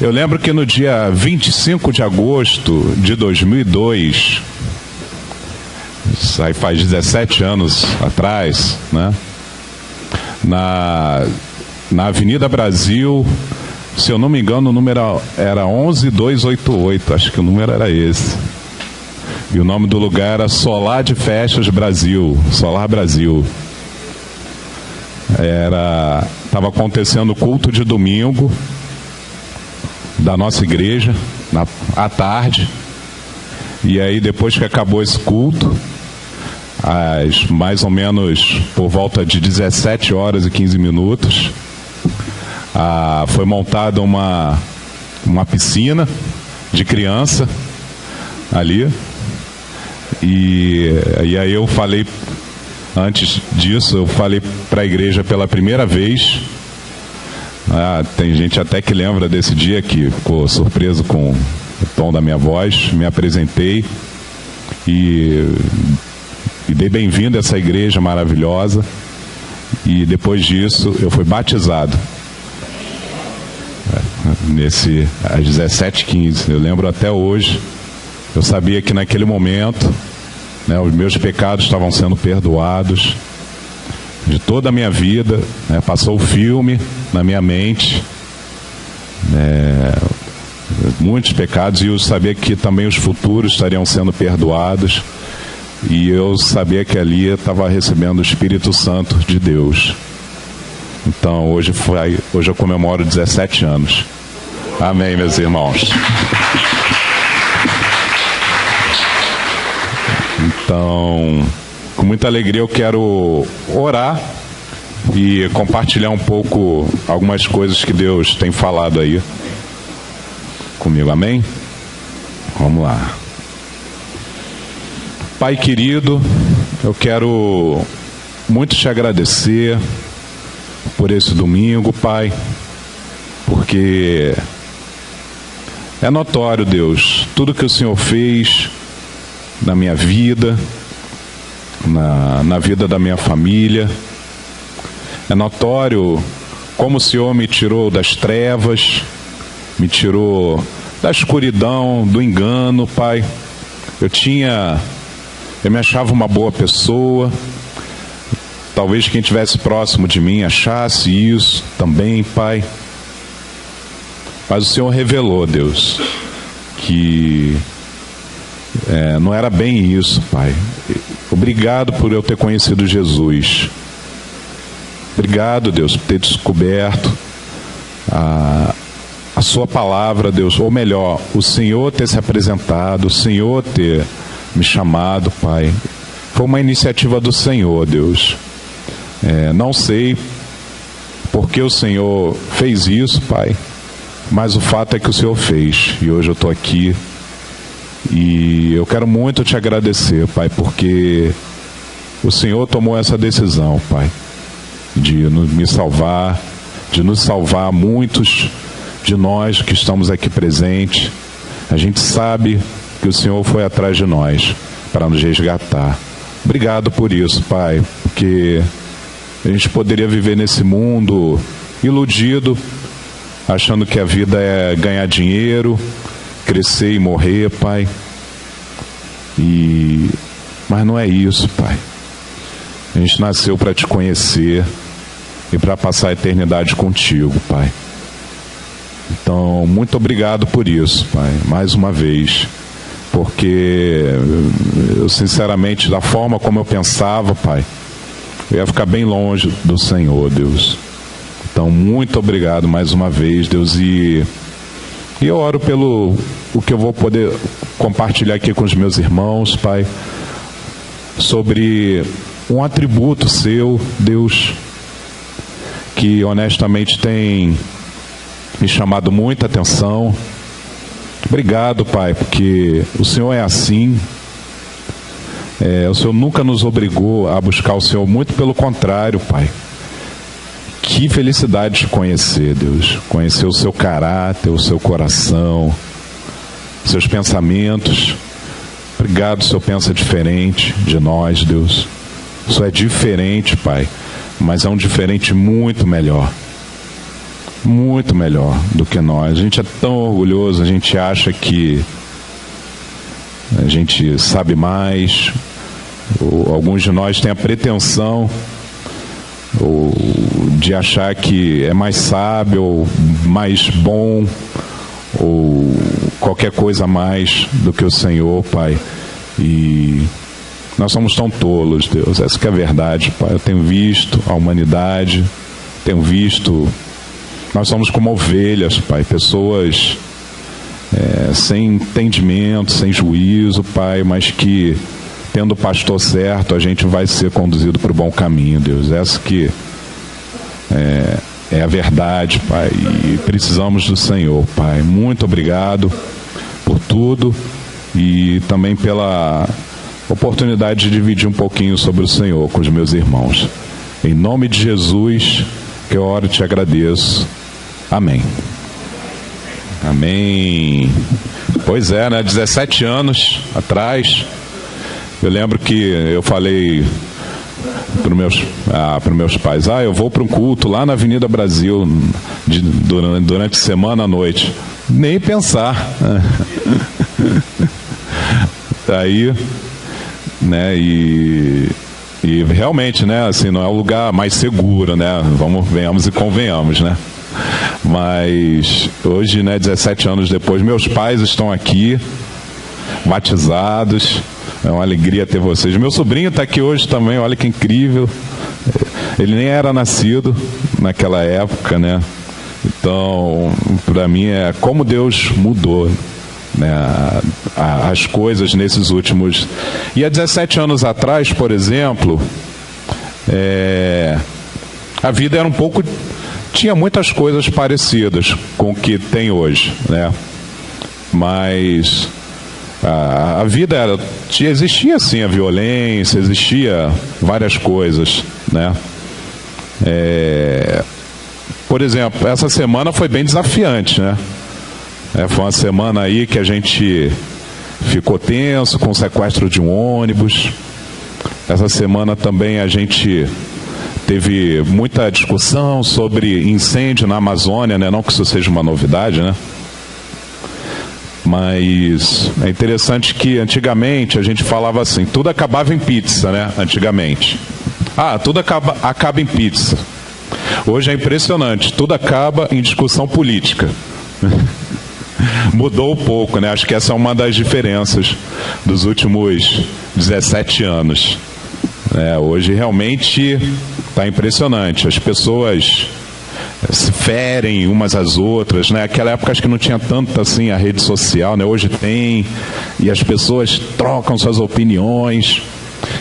Eu lembro que no dia 25 de agosto de 2002, isso aí faz 17 anos atrás, né? Na Avenida Brasil, se eu não me engano, o número era 11288, acho que o número era esse. E o nome do lugar era Solar de Festas Brasil, Solar Brasil. Estava acontecendo o culto de domingo da nossa igreja, à tarde. E aí, depois que acabou esse culto, mais ou menos por volta de 17 horas e 15 minutos, foi montada uma piscina de criança ali. E aí eu falei, antes disso, eu falei para a igreja pela primeira vez. Tem gente até que lembra desse dia que ficou surpreso com o tom da minha voz. Me apresentei e dei bem-vindo a essa igreja maravilhosa. E depois disso eu fui batizado às 17h15. Eu lembro até hoje. Eu sabia que naquele momento, né, os meus pecados estavam sendo perdoados de toda a minha vida, né, passou o filme na minha mente, muitos pecados, e eu sabia que também os futuros estariam sendo perdoados, e eu sabia que ali eu estava recebendo o Espírito Santo de Deus. Então hoje eu comemoro 17 anos. Amém, meus irmãos. Então, com muita alegria eu quero orar e compartilhar um pouco algumas coisas que Deus tem falado aí comigo, amém? Vamos lá. Pai querido, eu quero muito te agradecer por esse domingo, Pai, porque é notório, Deus, tudo que o Senhor fez na minha vida, na vida da minha família. É notório como o Senhor me tirou das trevas, me tirou da escuridão, do engano, Pai. Eu me achava uma boa pessoa, talvez quem estivesse próximo de mim achasse isso também, Pai. Mas o Senhor revelou, Deus, que não era bem isso, Pai. Obrigado por eu ter conhecido Jesus. Obrigado, Deus, por ter descoberto a sua palavra, Deus. Ou melhor, o Senhor ter se apresentado, o Senhor ter me chamado, Pai. Foi uma iniciativa do Senhor, Deus. Não sei por que o Senhor fez isso, Pai, mas o fato é que o Senhor fez. E hoje eu estou aqui. E eu quero muito te agradecer, Pai, porque o Senhor tomou essa decisão, Pai, de me salvar, de nos salvar muitos de nós que estamos aqui presentes. A gente sabe que o Senhor foi atrás de nós para nos resgatar. Obrigado por isso, Pai, porque a gente poderia viver nesse mundo iludido, achando que a vida é ganhar dinheiro, crescer e morrer, Pai. Mas não é isso, Pai. A gente nasceu para te conhecer e para passar a eternidade contigo, Pai. Então, muito obrigado por isso, Pai, mais uma vez, porque eu, sinceramente, da forma como eu pensava, Pai, eu ia ficar bem longe do Senhor, Deus. Então, muito obrigado mais uma vez, Deus, e eu oro pelo o que eu vou poder compartilhar aqui com os meus irmãos, Pai, sobre um atributo seu, Deus, que honestamente tem me chamado muita atenção. Obrigado, Pai, porque o Senhor é assim. O Senhor nunca nos obrigou a buscar o Senhor, muito pelo contrário, Pai. Que felicidade de conhecer, Deus. Conhecer o seu caráter, o seu coração, seus pensamentos. Obrigado, o Senhor pensa diferente de nós, Deus. O Senhor é diferente, Pai, mas é um diferente muito melhor. muito melhor do que nós. A gente é tão orgulhoso, a gente acha que a gente sabe mais, ou alguns de nós têm a pretensão de achar que é mais sábio, ou mais bom, ou qualquer coisa a mais do que o Senhor, Pai. E nós somos tão tolos, Deus. Essa que é a verdade, Pai. Eu tenho visto a humanidade, tenho visto... Nós somos como ovelhas, Pai. Pessoas sem entendimento, sem juízo, Pai, mas que, tendo o pastor certo, a gente vai ser conduzido para o bom caminho, Deus. Essa que é a verdade, Pai. E precisamos do Senhor, Pai. Muito obrigado por tudo e também pela oportunidade de dividir um pouquinho sobre o Senhor com os meus irmãos. Em nome de Jesus, que eu oro e te agradeço. Amém. Amém. Pois é, né? 17 anos atrás, eu lembro que eu falei para os meus pais, eu vou para um culto lá na Avenida Brasil durante a semana à noite. Nem pensar. Aí, né, e realmente, né, assim, não é o lugar mais seguro, né, venhamos e convenhamos, né, mas hoje, né, 17 anos depois, meus pais estão aqui, batizados, é uma alegria ter vocês. Meu sobrinho está aqui hoje também, olha que incrível, ele nem era nascido naquela época, né, então, para mim é como Deus mudou, né, as coisas nesses últimos... E há 17 anos atrás, por exemplo, a vida era um pouco... Tinha muitas coisas parecidas com o que tem hoje, né? Mas a vida existia sim a violência, existia várias coisas, né? Por exemplo, essa semana foi bem desafiante, né? Foi uma semana aí que a gente ficou tenso com o sequestro de um ônibus. Essa semana também a gente teve muita discussão sobre incêndio na Amazônia, né? Não que isso seja uma novidade, né? Mas é interessante que antigamente a gente falava assim, tudo acabava em pizza, né? Antigamente. Tudo acaba em pizza. Hoje é impressionante, tudo acaba em discussão política. Mudou um pouco, né? Acho que essa é uma das diferenças dos últimos 17 anos. Hoje realmente está impressionante. As pessoas se ferem umas às outras, né? Naquela época acho que não tinha tanto assim a rede social, né? Hoje tem, e as pessoas trocam suas opiniões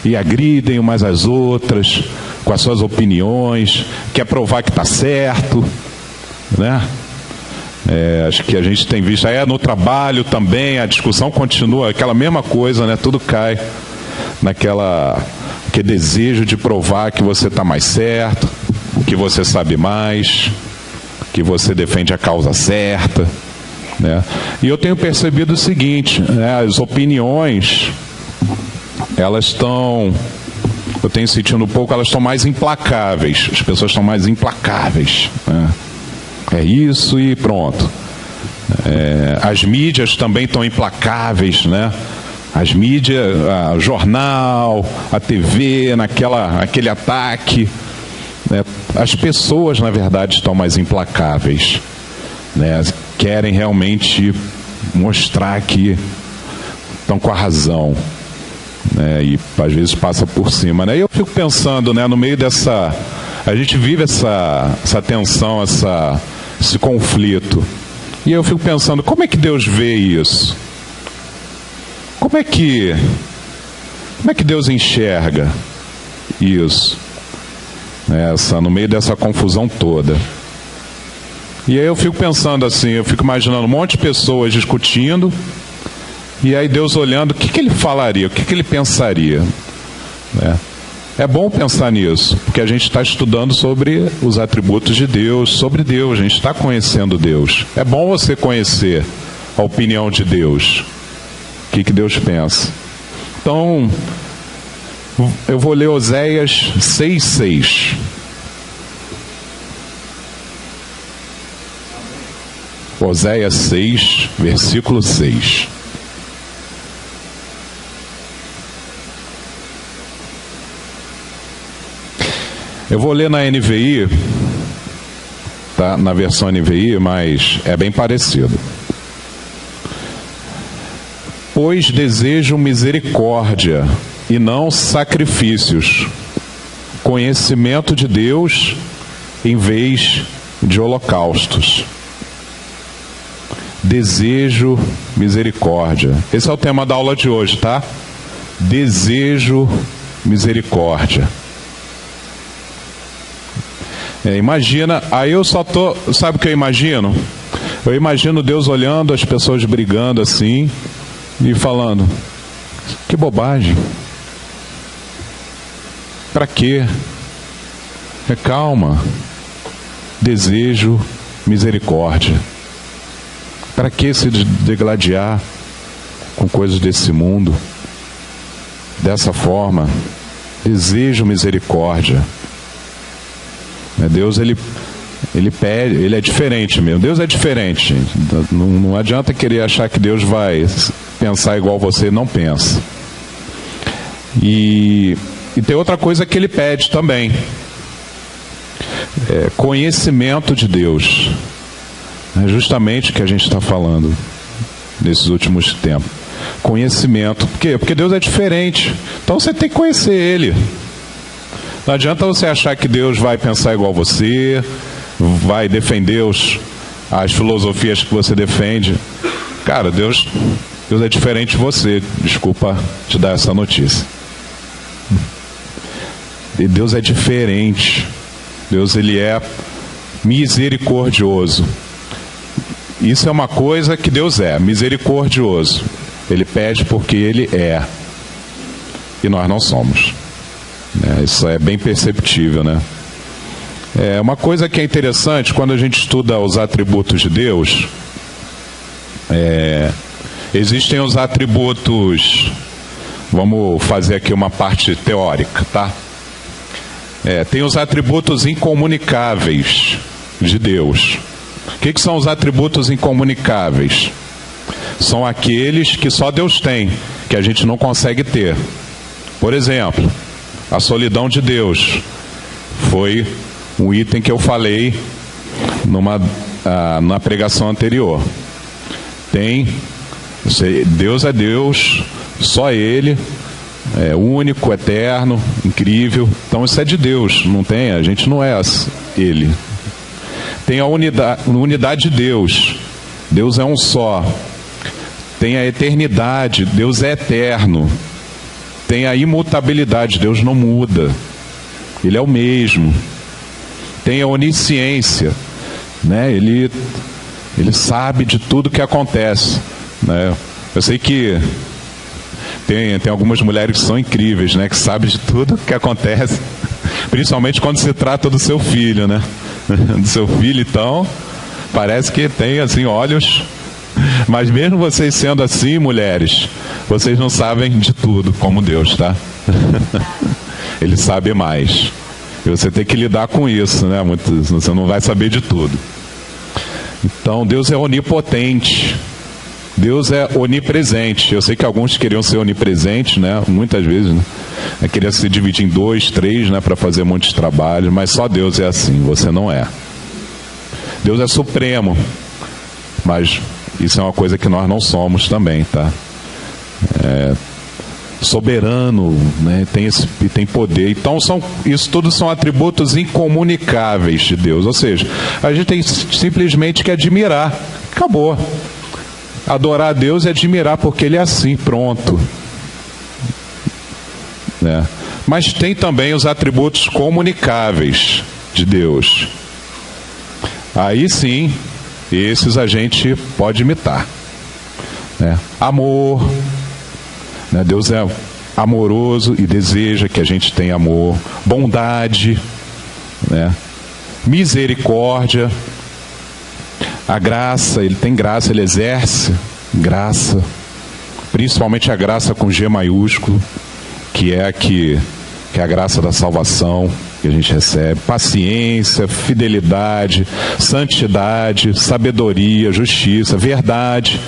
e agridem umas às outras com as suas opiniões, quer provar que está certo, né? Acho que a gente tem visto, no trabalho também, a discussão continua, aquela mesma coisa, né? Tudo cai que desejo de provar que você está mais certo, que você sabe mais, que você defende a causa certa, né? E eu tenho percebido o seguinte, né? As opiniões, eu tenho sentido um pouco, elas estão mais implacáveis, as pessoas estão mais implacáveis, né? É isso e pronto. As mídias também estão implacáveis, né? As mídias, o jornal, a TV, aquele ataque, né? As pessoas, na verdade, estão mais implacáveis, né? Querem realmente mostrar que estão com a razão, né? E às vezes passa por cima, né? E eu fico pensando, né, no meio dessa... A gente vive essa tensão, esse conflito. E eu fico pensando, como é que Deus vê isso? Como é que Deus enxerga isso? No meio dessa confusão toda. E aí eu fico pensando assim, eu fico imaginando um monte de pessoas discutindo, e aí Deus olhando, o que ele falaria, o que ele pensaria? É bom pensar nisso, porque a gente está estudando sobre os atributos de Deus, sobre Deus, a gente está conhecendo Deus. É bom você conhecer a opinião de Deus, o que Deus pensa. Então, eu vou ler Oséias 6:6. Oséias 6, versículo 6. Eu vou ler na NVI, tá? Na versão NVI, mas é bem parecido. Pois desejo misericórdia e não sacrifícios, conhecimento de Deus em vez de holocaustos. Desejo misericórdia. Esse é o tema da aula de hoje, tá? Desejo misericórdia. Imagina, aí eu só tô, sabe o que eu imagino? Eu imagino Deus olhando as pessoas brigando assim e falando: que bobagem. Para quê? Calma. Desejo misericórdia. Para que se degladiar com coisas desse mundo? Dessa forma, desejo misericórdia. Deus, ele pede, ele é diferente mesmo. Deus é diferente, gente. Não adianta querer achar que Deus vai pensar igual você, não pensa. E tem outra coisa que ele pede também. Conhecimento de Deus. É justamente o que a gente está falando nesses últimos tempos. Conhecimento. Por quê? Porque Deus é diferente. Então você tem que conhecer Ele. Não adianta você achar que Deus vai pensar igual você, vai defender as filosofias que você defende. Cara, Deus é diferente de você. Desculpa te dar essa notícia. E Deus é diferente. Deus, ele é misericordioso. Isso é uma coisa que Deus é, misericordioso. Ele pede porque ele é. E nós não somos. Isso é bem perceptível, né? Uma coisa que é interessante, quando a gente estuda os atributos de Deus, existem os atributos, vamos fazer aqui uma parte teórica, tá? Tem os atributos incomunicáveis de Deus. O que são os atributos incomunicáveis? São aqueles que só Deus tem, que a gente não consegue ter. Por exemplo, a solidão de Deus foi um item que eu falei na pregação anterior. Deus é Deus, só Ele, é único, eterno, incrível. Então isso é de Deus, não tem, a gente não é Ele. Tem a unidade de Deus. Deus é um só. Tem a eternidade, Deus é eterno. Tem a imutabilidade, Deus não muda. Ele é o mesmo. Tem a onisciência, né? Ele sabe de tudo que acontece, né? Eu sei que tem algumas mulheres que são incríveis, né? Que sabem de tudo que acontece, principalmente quando se trata do seu filho, né? Do seu filho, então, parece que tem assim olhos. Mas mesmo vocês sendo assim, mulheres, vocês não sabem de tudo como Deus, tá? Ele sabe mais. E você tem que lidar com isso, né? Você não vai saber de tudo. Então, Deus é onipotente. Deus é onipresente. Eu sei que alguns queriam ser onipresentes, né? Muitas vezes, né? Queria se dividir em 2, 3, né? Para fazer muitos trabalhos. Mas só Deus é assim, você não é. Deus é supremo. Mas isso é uma coisa que nós não somos também, tá? Soberano, né? Tem poder. Então isso tudo são atributos incomunicáveis de Deus. Ou seja, a gente tem simplesmente que admirar. Acabou. Adorar a Deus e admirar porque Ele é assim, pronto. Né? Mas tem também os atributos comunicáveis de Deus. Aí sim, esses a gente pode imitar, né? Amor, né? Deus é amoroso e deseja que a gente tenha amor. Bondade, né? Misericórdia. A graça, Ele tem graça, Ele exerce graça, principalmente a graça com G maiúsculo, que é a graça da salvação. que a gente recebe: paciência, fidelidade, santidade, sabedoria, justiça, verdade.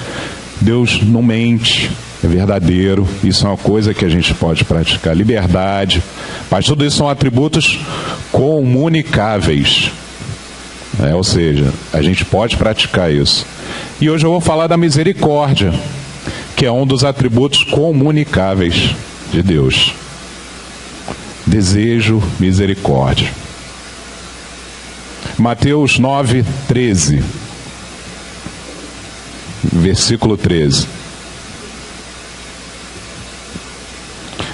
Deus não mente, é verdadeiro. Isso é uma coisa que a gente pode praticar. Liberdade, mas tudo isso são atributos comunicáveis, ou seja, a gente pode praticar isso. E hoje eu vou falar da misericórdia, que é um dos atributos comunicáveis de Deus. Desejo misericórdia. Mateus 9:13, versículo 13.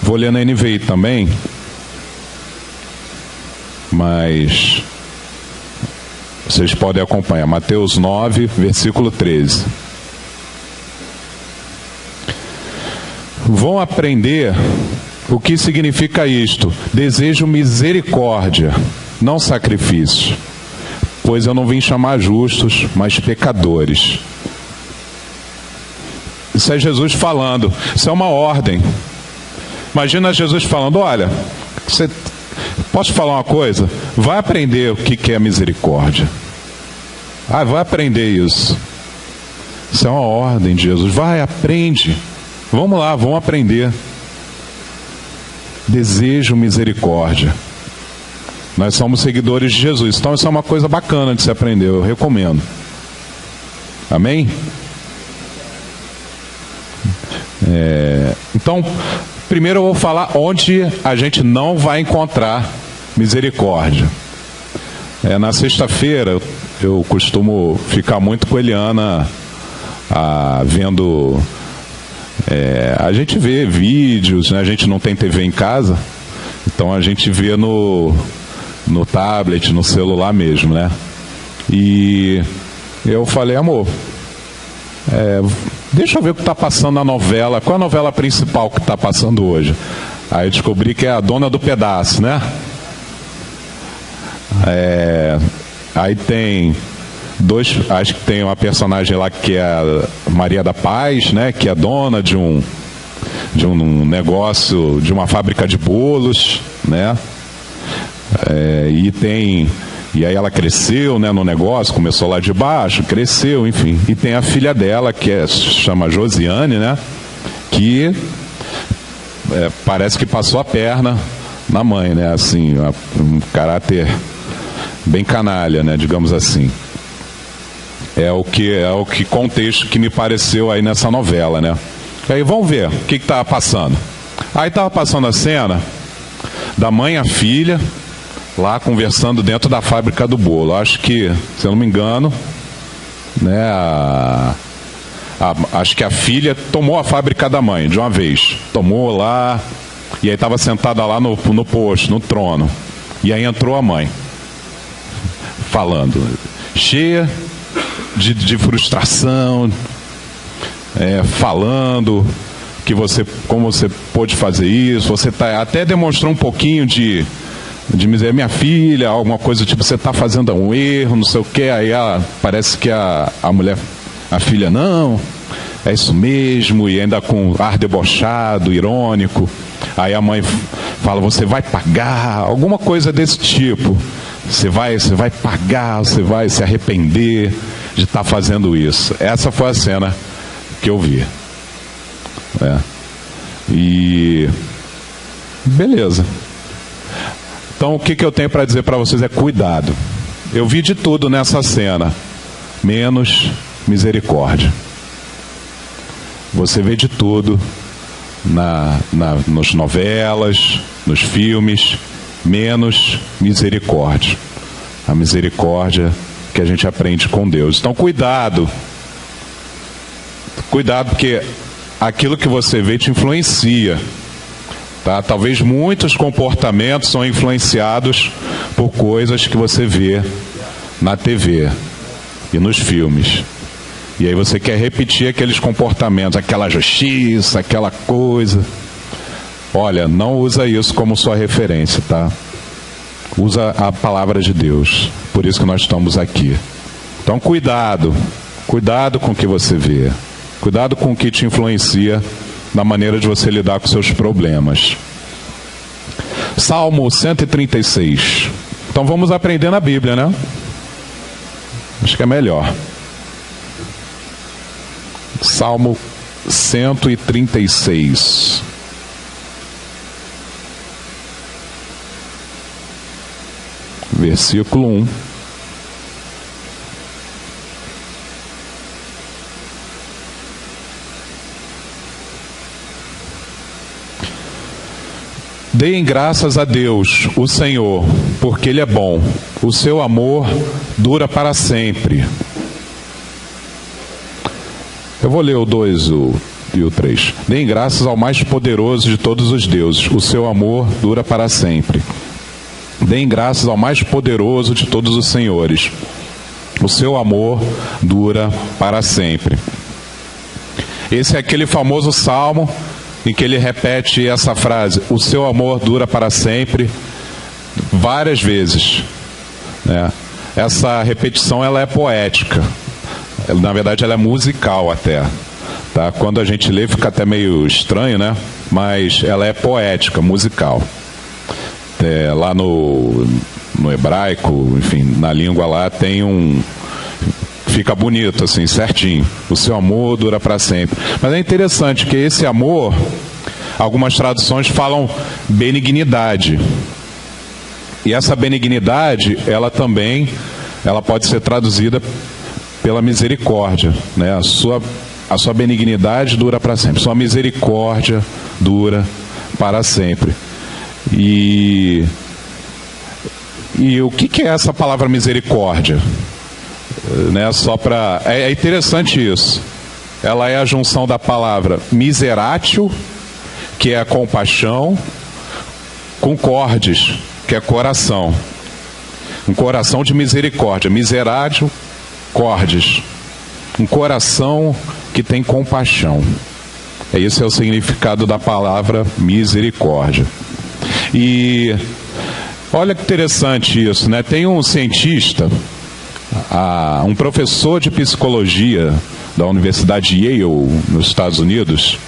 Vou ler na NVI também, mas vocês podem acompanhar. Mateus 9, versículo 13. Vão aprender o que significa isto: desejo misericórdia, não sacrifício, pois eu não vim chamar justos, mas pecadores. Isso é Jesus falando, isso é uma ordem. Imagina Jesus falando: olha, posso falar uma coisa? Vai aprender o que é misericórdia. Vai aprender isso. Isso é uma ordem de Jesus. Vai, aprende. Vamos lá, vamos aprender. Desejo misericórdia. Nós somos seguidores de Jesus, então isso é uma coisa bacana de se aprender, eu recomendo. Amém? Então, primeiro eu vou falar onde a gente não vai encontrar misericórdia. Na sexta-feira eu costumo ficar muito com a Eliana vendo... a gente vê vídeos, né? A gente não tem TV em casa, então a gente vê no tablet, no celular mesmo, né? E eu falei: amor, deixa eu ver o que está passando na novela. Qual é a novela principal que está passando hoje? Aí eu descobri que é A Dona do Pedaço, né? Aí tem acho que tem uma personagem lá que é a Maria da Paz, né? Que é dona de um negócio, de uma fábrica de bolos, né? E aí ela cresceu, né, no negócio, começou lá de baixo, cresceu, enfim. E tem a filha dela, que chama Josiane, né? Que parece que passou a perna na mãe, né? Assim, um caráter bem canalha, né? Digamos assim. É o que contexto que me pareceu aí nessa novela, né? Aí vamos ver o que estava passando. Aí estava passando a cena da mãe e a filha lá conversando dentro da fábrica do bolo. Acho que, se eu não me engano, né, acho que a filha tomou a fábrica da mãe de uma vez. Tomou lá, e aí estava sentada lá no posto, no trono. E aí entrou a mãe, falando, cheia de frustração, falando que como você pôde fazer isso, você até demonstrou um pouquinho de dizer: minha filha, alguma coisa tipo, você está fazendo um erro, não sei o que. Aí parece que a mulher, a filha, não, é isso mesmo, e ainda com ar debochado, irônico. Aí a mãe fala: você vai pagar, alguma coisa desse tipo. Você vai pagar, você vai se arrepender de estar fazendo isso. Essa foi a cena que eu vi. E beleza. Então o que eu tenho para dizer para vocês é: cuidado. Eu vi de tudo nessa cena, menos misericórdia. Você vê de tudo nas novelas, nos filmes, menos misericórdia. A misericórdia que a gente aprende com Deus. Então cuidado, porque aquilo que você vê te influencia, tá? Talvez muitos comportamentos são influenciados por coisas que você vê na TV e nos filmes. E aí você quer repetir aqueles comportamentos, aquela justiça, aquela coisa. Olha, não usa isso como sua referência, tá? Usa a palavra de Deus. Por isso que nós estamos aqui. Então cuidado com o que você vê. Cuidado com o que te influencia na maneira de você lidar com seus problemas. Salmo 136. Então vamos aprender na Bíblia, né? Acho que é melhor. Salmo 136. Versículo 1. Deem graças a Deus, o Senhor, porque Ele é bom. O seu amor dura para sempre. Eu vou ler o 2 e o 3. Deem graças ao mais poderoso de todos os deuses. O seu amor dura para sempre. Deem graças ao mais poderoso de todos os senhores. O seu amor dura para sempre. Esse é aquele famoso salmo em que ele repete essa frase, o seu amor dura para sempre, várias vezes, né? Essa repetição ela é poética, na verdade ela é musical até, tá? Quando a gente lê fica até meio estranho, né? Mas ela é poética, musical. Lá no hebraico, enfim, na língua lá tem fica bonito, assim, certinho. O seu amor dura para sempre. Mas é interessante que esse amor, algumas traduções falam benignidade. E essa benignidade, ela pode ser traduzida pela misericórdia, né? A sua benignidade dura para sempre. Sua misericórdia dura para sempre. E o que é essa palavra misericórdia? Né, é interessante isso. Ela é a junção da palavra miseratio, que é a compaixão, com cordes, que é coração. Um coração de misericórdia. Miseratio, cordes. Um coração que tem compaixão. Esse é o significado da palavra misericórdia. E olha que interessante isso, né? Tem um cientista, um professor de psicologia da Universidade Yale, nos Estados Unidos.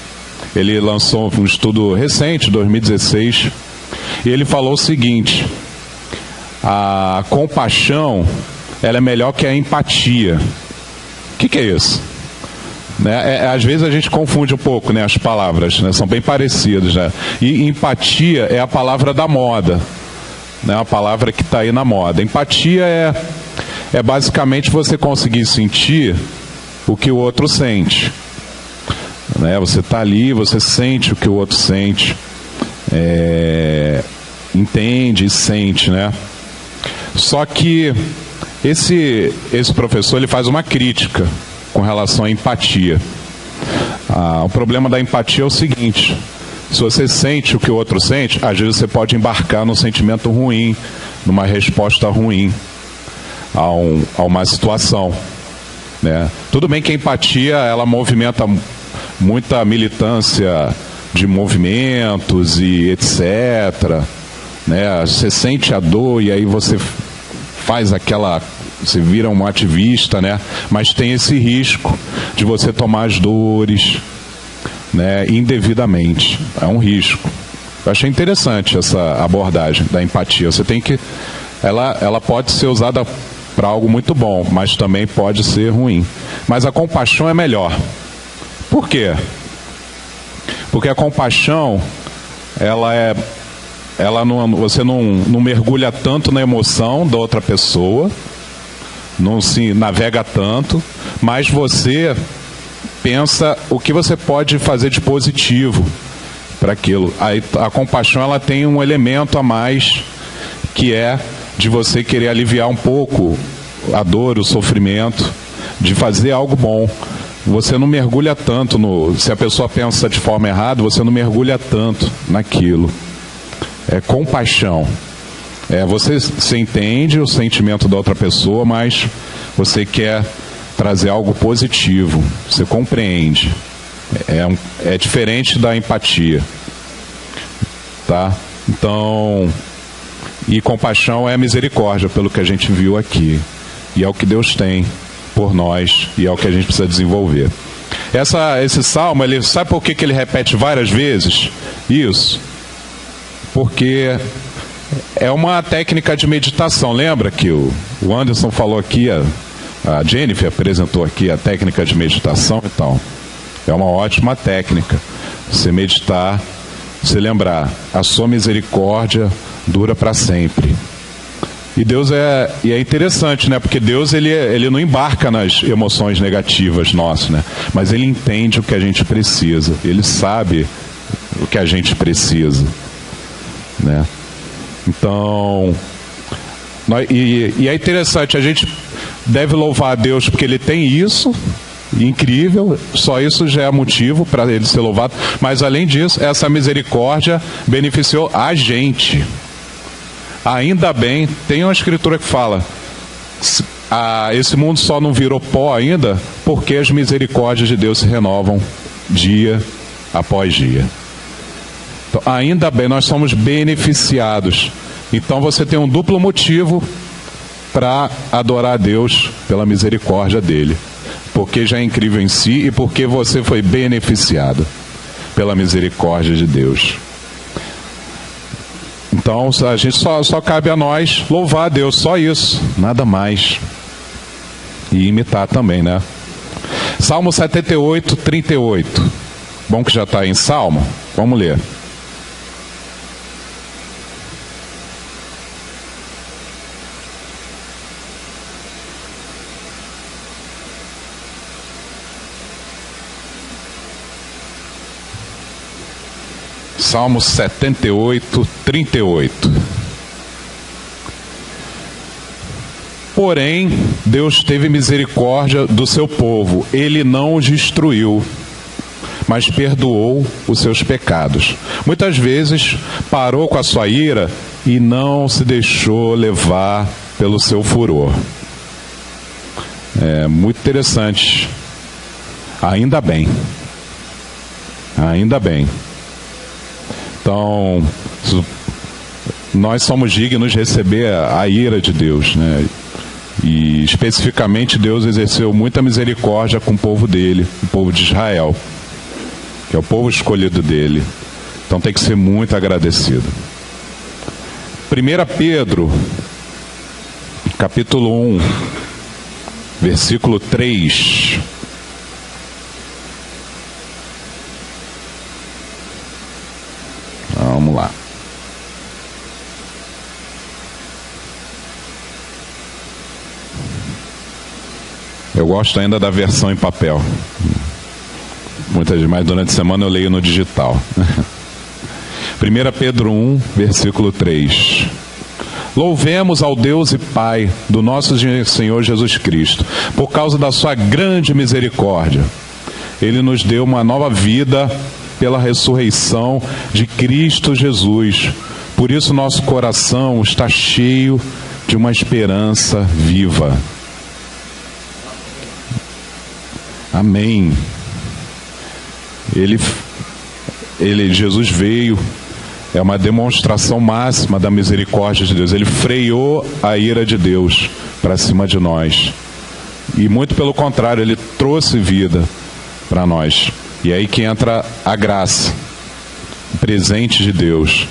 Ele lançou um estudo recente, 2016, e ele falou o seguinte: a compaixão ela é melhor que a empatia. O que é isso? Né? Às vezes a gente confunde um pouco, né, as palavras, né? São bem parecidas, né? E empatia é a palavra da moda, né? A palavra que está aí na moda. Empatia é basicamente você conseguir sentir o que o outro sente, né? Você está ali, você sente o que o outro sente, entende e sente, né? Só que esse professor ele faz uma crítica com relação à empatia. O problema da empatia é o seguinte: se você sente o que o outro sente, às vezes você pode embarcar num sentimento ruim, numa resposta ruim a uma situação, né? Tudo bem que a empatia ela movimenta muita militância de movimentos e etc, né? Você sente a dor e aí você faz você vira um ativista, né? Mas tem esse risco de você tomar as dores, né, indevidamente. É um risco. Eu achei interessante essa abordagem da empatia. Você tem que ela pode ser usada para algo muito bom, mas também pode ser ruim. Mas a compaixão é melhor. Por quê? Porque a compaixão, você não mergulha tanto na emoção da outra pessoa, não se navega tanto, mas você pensa o que você pode fazer de positivo para aquilo. A compaixão ela tem um elemento a mais, que é de você querer aliviar um pouco a dor, o sofrimento, de fazer algo bom. Você não mergulha tanto se a pessoa pensa de forma errada, você não mergulha tanto naquilo. É compaixão. Você entende o sentimento da outra pessoa, mas você quer trazer algo positivo. Você compreende. É diferente da empatia. Tá? Então, e compaixão é misericórdia, pelo que a gente viu aqui. E é o que Deus tem por nós, e é o que a gente precisa desenvolver. Esse salmo, sabe por que ele repete várias vezes isso? porque é uma técnica de meditação. Lembra que o Anderson falou aqui, a Jennifer apresentou aqui a técnica de meditação e tal. É uma ótima técnica. Você meditar, você lembrar, a sua misericórdia dura para sempre. E Deus é interessante, né? Porque Deus ele não embarca nas emoções negativas nossas, né? Mas Ele entende o que a gente precisa. Ele sabe o que a gente precisa, né? Então, e é interessante, a gente deve louvar a Deus porque Ele tem isso, incrível, só isso já é motivo para Ele ser louvado. Mas além disso, essa misericórdia beneficiou a gente. Ainda bem, tem uma escritura que fala, esse mundo só não virou pó ainda porque as misericórdias de Deus se renovam dia após dia. Então, ainda bem, nós somos beneficiados. Então você tem um duplo motivo para adorar a Deus pela misericórdia dele. Porque já é incrível em si e porque você foi beneficiado pela misericórdia de Deus. Então, a gente só cabe a nós louvar a Deus, só isso, nada mais. E imitar também, né? Salmo 78, 38. Bom que já está em Salmo, vamos ler. Salmo 78, 38. Porém, Deus teve misericórdia do seu povo. Ele não os destruiu, mas perdoou os seus pecados. Muitas vezes parou com a sua ira e não se deixou levar pelo seu furor. É muito interessante. Ainda bem. Ainda bem. Então, nós somos dignos de receber a ira de Deus, né? E especificamente Deus exerceu muita misericórdia com o povo dele, o povo de Israel, que é o povo escolhido dele. Então tem que ser muito agradecido. 1 Pedro, capítulo 1, versículo 3. Vamos lá. Eu gosto ainda da versão em papel. Muitas vezes, mas durante a semana eu leio no digital. 1 Pedro 1, versículo 3. Louvemos ao Deus e Pai do nosso Senhor Jesus Cristo, por causa da sua grande misericórdia. Ele nos deu uma nova vida pela ressurreição de Cristo Jesus. Por isso nosso coração está cheio de uma esperança viva. Amém. Jesus veio, é uma demonstração máxima da misericórdia de Deus. Ele freou a ira de Deus para cima de nós. E muito pelo contrário, Ele trouxe vida para nós. E aí que entra a graça, o presente de Deus.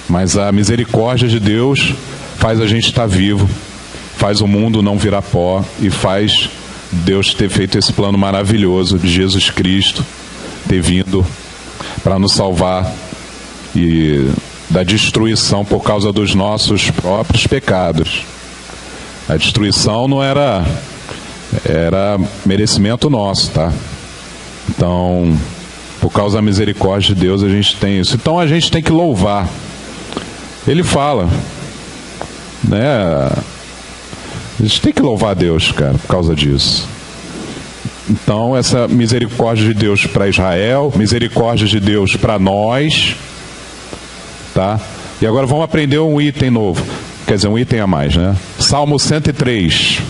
Mas a misericórdia de Deus faz a gente estar vivo, faz o mundo não virar pó e faz Deus ter feito esse plano maravilhoso de Jesus Cristo ter vindo para nos salvar e da destruição por causa dos nossos próprios pecados. A destruição não era merecimento nosso, tá? Então, por causa da misericórdia de Deus, a gente tem isso. Então a gente tem que louvar. Ele fala, né? A gente tem que louvar a Deus, cara, por causa disso. Então, essa misericórdia de Deus para Israel, misericórdia de Deus para nós, tá? E agora vamos aprender um item novo. Quer dizer, um item a mais, né? Salmo 103.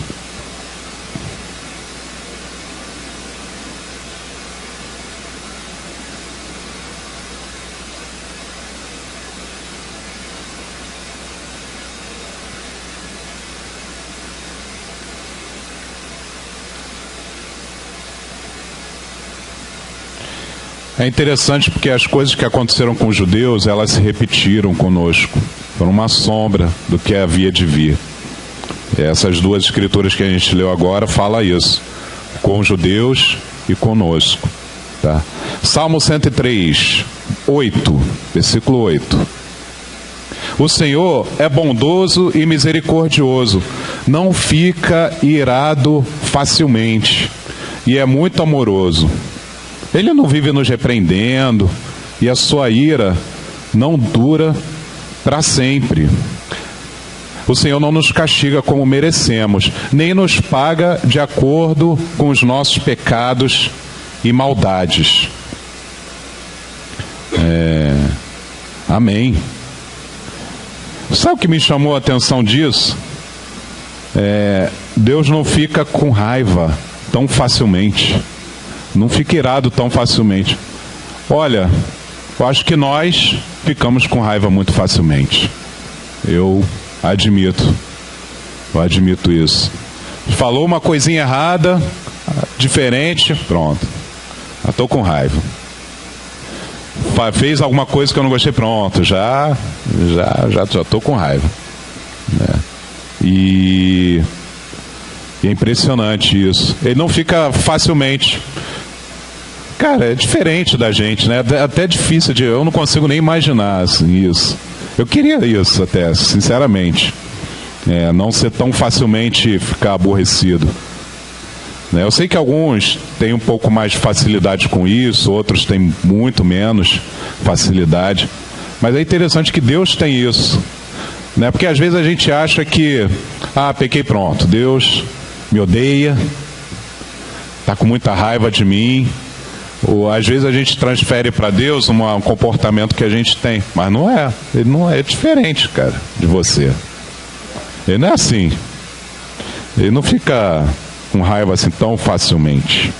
É interessante porque as coisas que aconteceram com os judeus, elas se repetiram conosco. Foram uma sombra do que havia de vir. Essas duas escrituras que a gente leu agora falam isso. Com os judeus e conosco. Tá? Salmo 103, 8, versículo 8. O Senhor é bondoso e misericordioso, não fica irado facilmente e é muito amoroso. Ele não vive nos repreendendo e a sua ira não dura para sempre. O Senhor não nos castiga como merecemos, nem nos paga de acordo com os nossos pecados e maldades. Amém. Sabe o que me chamou a atenção disso? Deus não fica com raiva tão facilmente. Não fica irado tão facilmente. Olha, eu acho que nós ficamos com raiva muito facilmente. Eu admito isso. Falou uma coisinha errada, diferente, pronto. Já estou com raiva. Fez alguma coisa que eu não gostei, pronto, já estou com raiva. E é impressionante isso. Ele não fica facilmente. Cara, é diferente da gente, né? Até difícil eu não consigo nem imaginar assim, isso. Eu queria isso até, sinceramente. Não ser tão facilmente ficar aborrecido. Eu sei que alguns têm um pouco mais de facilidade com isso, outros têm muito menos facilidade. Mas é interessante que Deus tem isso. Porque às vezes a gente acha que, pequei, pronto, Deus me odeia, está com muita raiva de mim. Ou às vezes a gente transfere para Deus um comportamento que a gente tem. Mas não é. Ele não é diferente, cara, de você. Ele não é assim. Ele não fica com raiva assim tão facilmente.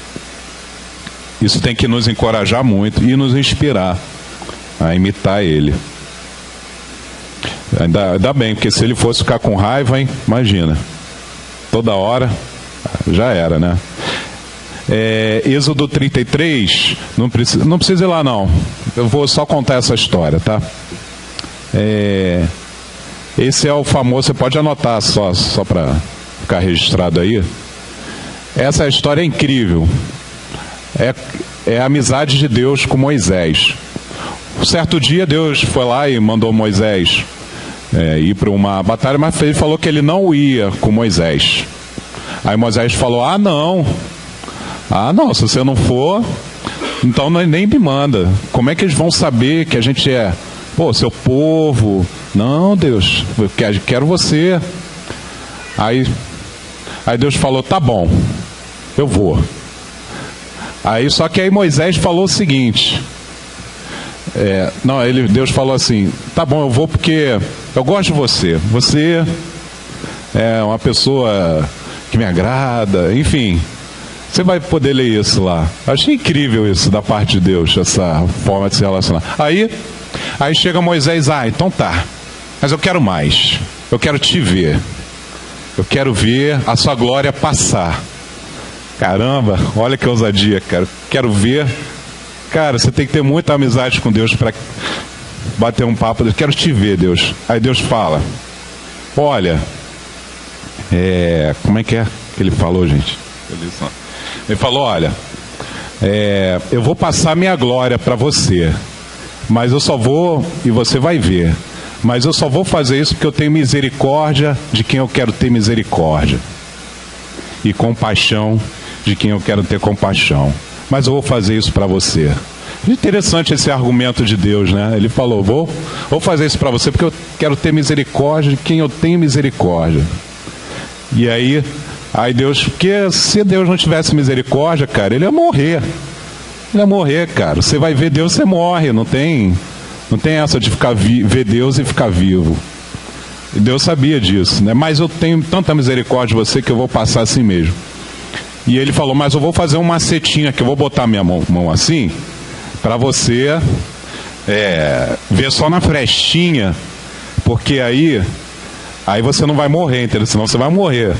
Isso tem que nos encorajar muito e nos inspirar a imitar ele. Ainda bem, porque se ele fosse ficar com raiva, hein, imagina, toda hora, já era, né? Êxodo 33, não precisa ir lá não, eu vou só contar essa história, tá? Esse é o famoso, você pode anotar só para ficar registrado aí. Essa história é incrível. É a amizade de Deus com Moisés. Um certo dia Deus foi lá e mandou Moisés ir para uma batalha, mas ele falou que ele não ia com Moisés. Aí Moisés falou, não, se você não for, então nem me manda. Como é que eles vão saber que a gente é, seu povo? Não, Deus, eu quero você. Aí Deus falou, tá bom, eu vou. Só que aí Moisés falou o seguinte, Deus falou assim, tá bom, eu vou porque eu gosto de você. Você é uma pessoa que me agrada, enfim. Você vai poder ler isso lá. Achei incrível isso da parte de Deus, essa forma de se relacionar. Aí chega Moisés, então tá, mas eu quero mais. Eu quero te ver. Eu quero ver a sua glória passar. Caramba, olha que ousadia, cara. Quero ver. Cara, você tem que ter muita amizade com Deus para bater um papo. Eu quero te ver, Deus. Aí Deus fala, olha, como é que ele falou, gente? Ele falou, olha, eu vou passar minha glória para você, mas eu só vou, e você vai ver, mas eu só vou fazer isso porque eu tenho misericórdia de quem eu quero ter misericórdia, e compaixão de quem eu quero ter compaixão, mas eu vou fazer isso para você. Interessante esse argumento de Deus, né? Ele falou, vou fazer isso para você porque eu quero ter misericórdia de quem eu tenho misericórdia. E aí Deus, porque se Deus não tivesse misericórdia, cara, ele ia morrer. Ele ia morrer, cara. Você vai ver Deus, você morre. Não tem essa de ver Deus e ficar vivo. E Deus sabia disso, né? Mas eu tenho tanta misericórdia de você que eu vou passar assim mesmo. E ele falou, mas eu vou fazer um macetinho aqui, eu vou botar minha mão assim, para você ver só na frestinha, porque aí você não vai morrer, entendeu? Senão você vai morrer.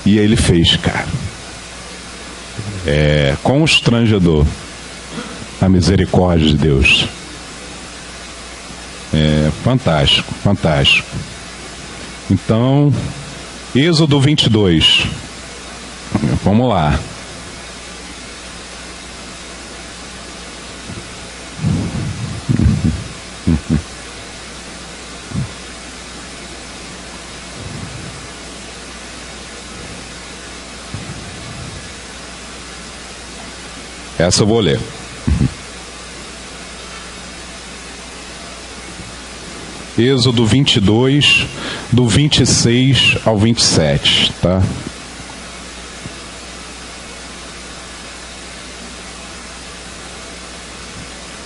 E ele fez, cara. Constrangedor. a misericórdia de Deus. É fantástico, fantástico. Então, Êxodo 22. Vamos lá. Essa eu vou ler. Êxodo 22, do 26 ao 27, tá?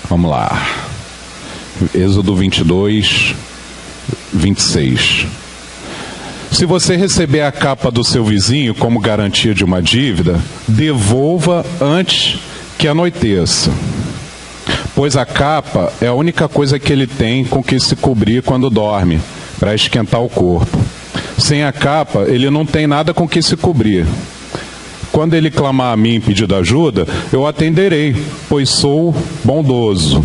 Vamos lá. Êxodo 22, 26. Se você receber a capa do seu vizinho como garantia de uma dívida, devolva antes que anoiteça, pois a capa é a única coisa que ele tem com que se cobrir quando dorme, para esquentar o corpo. Sem a capa, ele não tem nada com que se cobrir. Quando ele clamar a mim pedindo ajuda, eu atenderei, pois sou bondoso.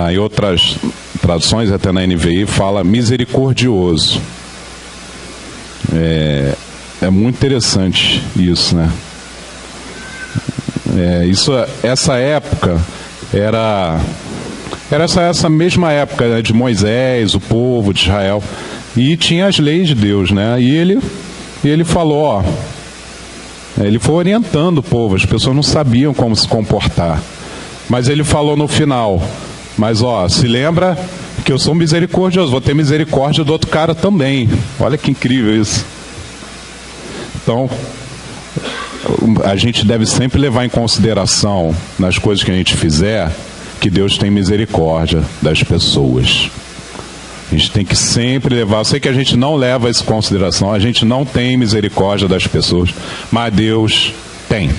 Em outras traduções, até na NVI, fala misericordioso. É muito interessante isso, né? Essa época era essa mesma época, né, de Moisés, o povo de Israel, e tinha as leis de Deus, né? E ele falou, ele foi orientando o povo, as pessoas não sabiam como se comportar, mas ele falou no final, mas se lembra que eu sou misericordioso, vou ter misericórdia do outro cara também. Olha que incrível isso. Então, a gente deve sempre levar em consideração, nas coisas que a gente fizer, que Deus tem misericórdia das pessoas. A gente tem que sempre levar, eu sei que a gente não leva isso em consideração, a gente não tem misericórdia das pessoas, mas Deus tem.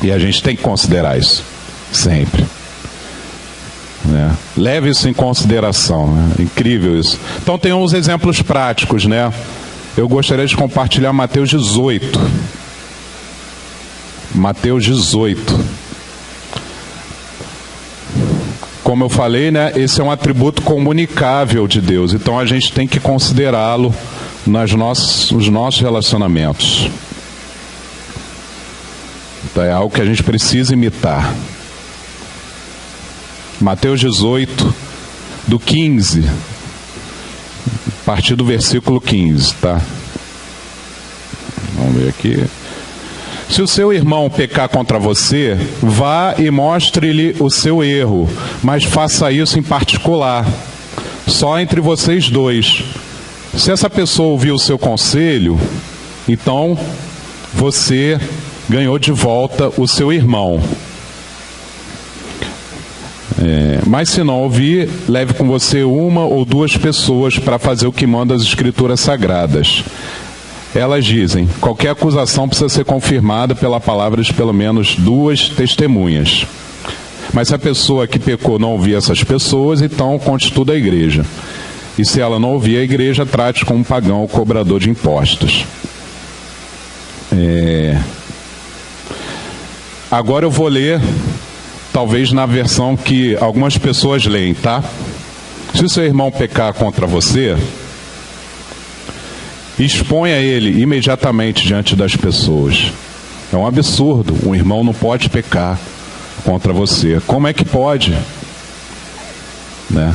E a gente tem que considerar isso, sempre. Né? Leve isso em consideração, né? Incrível isso. Então tem uns exemplos práticos, né? Eu gostaria de compartilhar Mateus 18. Mateus 18. Como eu falei, né, esse é um atributo comunicável de Deus, então a gente tem que considerá-lo nos nossos relacionamentos. Então é algo que a gente precisa imitar. Mateus 18, do 15, a partir do versículo 15, tá? Vamos ver aqui. Se o seu irmão pecar contra você, vá e mostre-lhe o seu erro, mas faça isso em particular, só entre vocês dois. Se essa pessoa ouvir o seu conselho, então você ganhou de volta o seu irmão. Mas se não ouvir, leve com você uma ou duas pessoas para fazer o que manda as Escrituras Sagradas. Elas dizem, qualquer acusação precisa ser confirmada pela palavra de pelo menos duas testemunhas. Mas se a pessoa que pecou não ouvir essas pessoas, então conte tudo à igreja. E se ela não ouvir a igreja, trate como um pagão ou cobrador de impostos. Agora eu vou ler, talvez na versão que algumas pessoas leem, tá? Se o seu irmão pecar contra você, exponha ele imediatamente diante das pessoas. É um absurdo, um irmão não pode pecar contra você. Como é que pode? Né?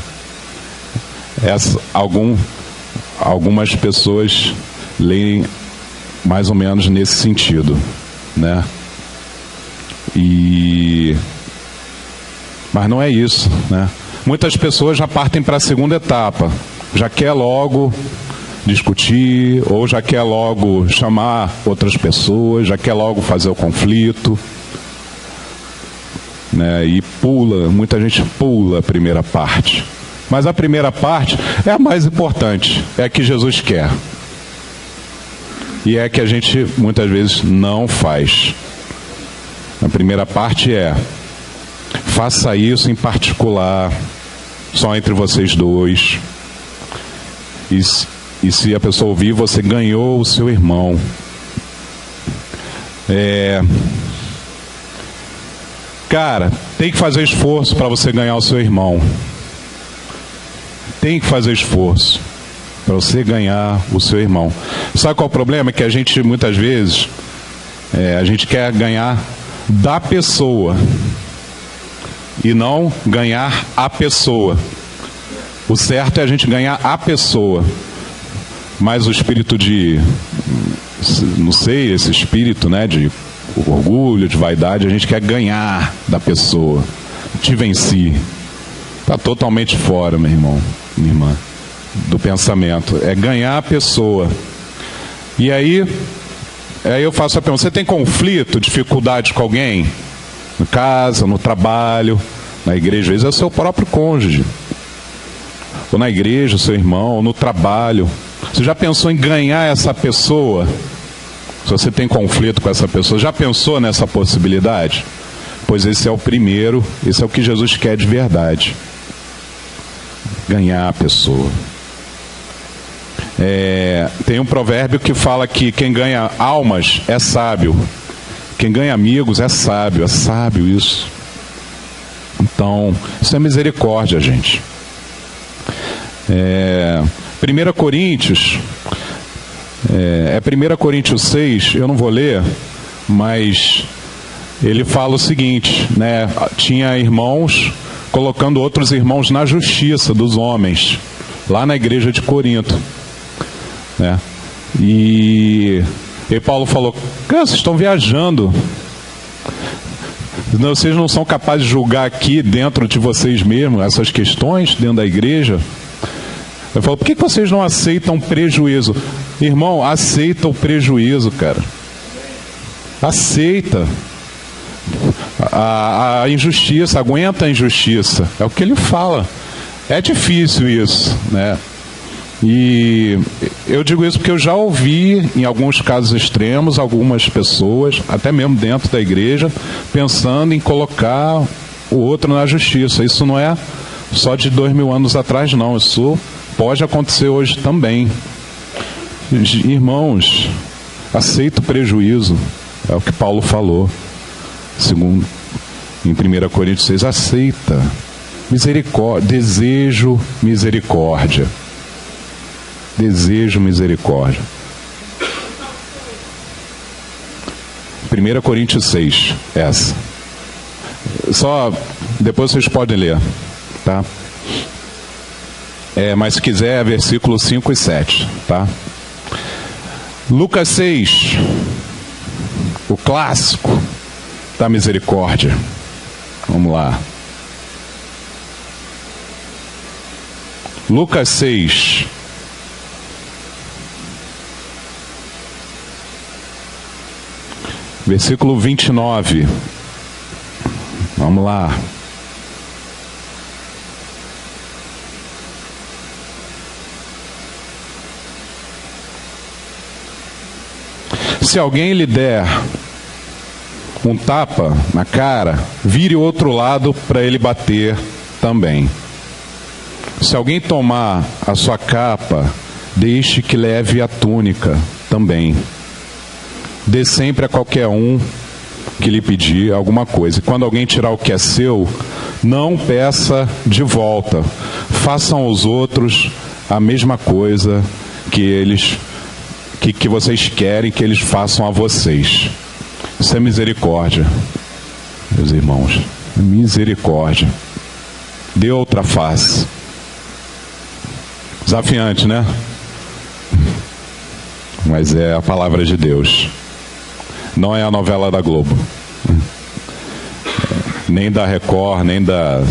Algumas pessoas leem mais ou menos nesse sentido, né? Mas não é isso, né? Muitas pessoas já partem para a segunda etapa, já quer logo discutir, ou já quer logo chamar outras pessoas, já quer logo fazer o conflito, né? E muita gente pula a primeira parte. Mas a primeira parte é a mais importante, é a que Jesus quer. E é a que a gente muitas vezes não faz. A primeira parte faça isso em particular, só entre vocês dois. E se a pessoa ouvir, você ganhou o seu irmão. Cara, tem que fazer esforço para você ganhar o seu irmão. Tem que fazer esforço para você ganhar o seu irmão. Sabe qual é o problema? É que a gente, muitas vezes, a gente quer ganhar da pessoa e não ganhar a pessoa. O certo é a gente ganhar a pessoa. Mas o espírito de, não sei, esse espírito, né, de orgulho, de vaidade, a gente quer ganhar da pessoa. Te venci. Está totalmente fora, meu irmão, minha irmã, do pensamento. É ganhar a pessoa. E aí eu faço a pergunta: você tem conflito, dificuldade com alguém? Em casa, no trabalho, na igreja? Às vezes é o seu próprio cônjuge. Ou na igreja, o seu irmão, ou no trabalho. Você já pensou em ganhar essa pessoa? Se você tem conflito com essa pessoa, já pensou nessa possibilidade? Pois esse é o primeiro, esse é o que Jesus quer de verdade. Ganhar a pessoa. Tem um provérbio que fala que quem ganha almas é sábio. Quem ganha amigos é sábio isso. Então, isso é misericórdia, gente. 1 Coríntios, 1 Coríntios 6, eu não vou ler, mas ele fala o seguinte, né? Tinha irmãos colocando outros irmãos na justiça dos homens, lá na igreja de Corinto, né? E Paulo falou: vocês estão viajando, vocês não são capazes de julgar aqui dentro de vocês mesmos essas questões dentro da igreja? Eu falo: por que vocês não aceitam prejuízo? Irmão, aceita o prejuízo, cara. Aceita a injustiça, aguenta a injustiça. É o que ele fala. É difícil isso, né? E eu digo isso porque eu já ouvi, em alguns casos extremos, algumas pessoas, até mesmo dentro da igreja, pensando em colocar o outro na justiça. Isso não é só de 2000 anos atrás, não. Isso pode acontecer hoje também. Irmãos, aceita o prejuízo. É o que Paulo falou. Segundo, em 1 Coríntios 6, aceita. Misericórdia. Desejo misericórdia. Desejo misericórdia. 1 Coríntios 6, essa. Só, depois vocês podem ler, tá? Mas se quiser, é versículos 5 e 7, tá? Lucas 6, o clássico da misericórdia. Vamos lá. Lucas 6. Versículo 29. Vamos lá. Se alguém lhe der um tapa na cara, vire o outro lado para ele bater também. Se alguém tomar a sua capa, deixe que leve a túnica também. Dê sempre a qualquer um que lhe pedir alguma coisa. E quando alguém tirar o que é seu, não peça de volta. Façam aos outros a mesma coisa que vocês querem que eles façam a vocês. Isso é misericórdia, meus irmãos. Misericórdia. Dê outra face. Desafiante, né? Mas é a palavra de Deus. Não é a novela da Globo. Nem da Record, nem da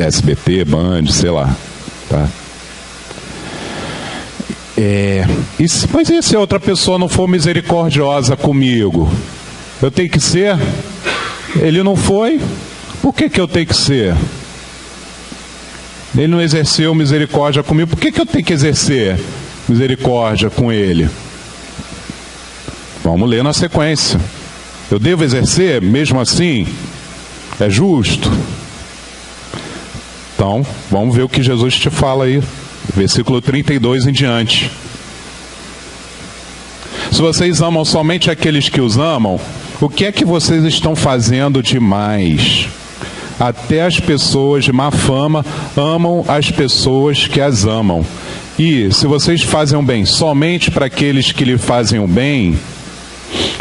SBT, Band, sei lá. Tá? Mas e se a outra pessoa não for misericordiosa comigo? Eu tenho que ser? Ele não foi? Por que eu tenho que ser? Ele não exerceu misericórdia comigo, por que eu tenho que exercer misericórdia com ele? Vamos ler na sequência. Eu devo exercer mesmo assim? É justo? Então, vamos ver o que Jesus te fala aí. Versículo 32 em diante. Se vocês amam somente aqueles que os amam, O que é que vocês estão fazendo demais? Até as pessoas de má fama amam as pessoas que as amam. E se vocês fazem o bem somente para aqueles que lhe fazem o bem,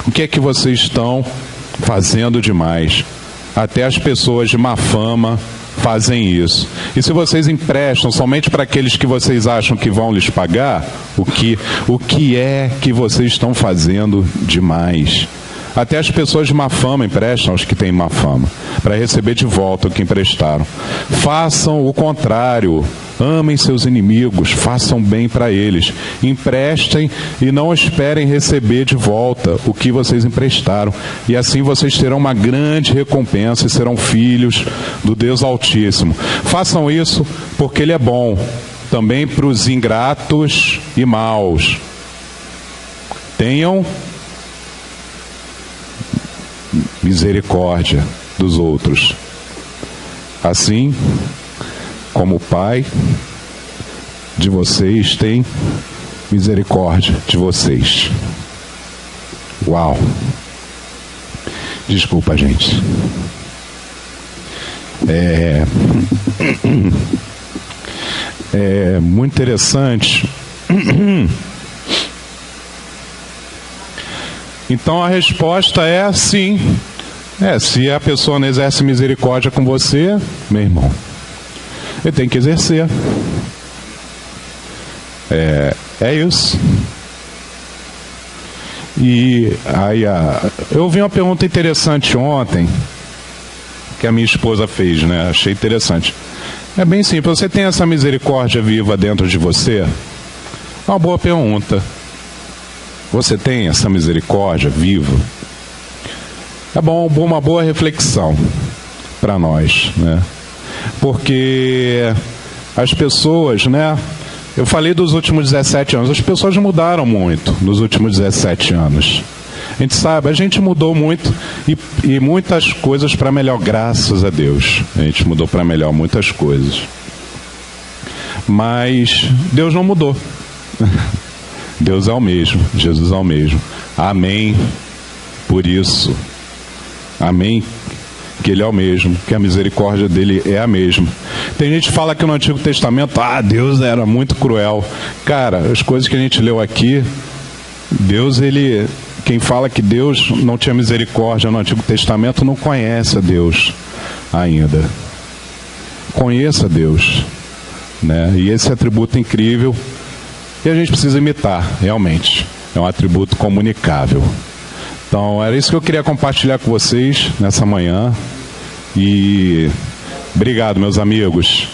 o que é que vocês estão fazendo demais? Até as pessoas de má fama fazem isso. E se vocês emprestam somente para aqueles que vocês acham que vão lhes pagar, o que é que vocês estão fazendo demais? Até as pessoas de má fama emprestam aos que têm má fama, para receber de volta o que emprestaram. Façam o contrário. Amem seus inimigos, façam bem para eles. Emprestem e não esperem receber de volta o que vocês emprestaram. E assim vocês terão uma grande recompensa e serão filhos do Deus Altíssimo. Façam isso porque Ele é bom, também para os ingratos e maus. Tenham misericórdia dos outros, assim como o Pai de vocês tem misericórdia de vocês. Uau! Desculpa, gente. É muito interessante. Então a resposta é sim. Se a pessoa não exerce misericórdia com você, meu irmão, ele tem que exercer. É isso. E aí, eu ouvi uma pergunta interessante ontem, que a minha esposa fez, né? Achei interessante. É bem simples. Você tem essa misericórdia viva dentro de você? Uma boa pergunta. Você tem essa misericórdia viva? É bom, uma boa reflexão para nós, né? Porque as pessoas, né? Eu falei dos últimos 17 anos, as pessoas mudaram muito nos últimos 17 anos. A gente sabe, a gente mudou muito e muitas coisas para melhor, graças a Deus. A gente mudou para melhor muitas coisas. Mas Deus não mudou. Deus é o mesmo, Jesus é o mesmo. Amém. Por isso. Amém. Que Ele é o mesmo, que a misericórdia dele é a mesma. Tem gente que fala que no Antigo Testamento, Deus era muito cruel. Cara, as coisas que a gente leu aqui, Deus, quem fala que Deus não tinha misericórdia no Antigo Testamento não conhece a Deus ainda. Conheça Deus, né? E esse atributo incrível, e a gente precisa imitar, realmente. É um atributo comunicável. Então, era isso que eu queria compartilhar com vocês nessa manhã. E obrigado, meus amigos.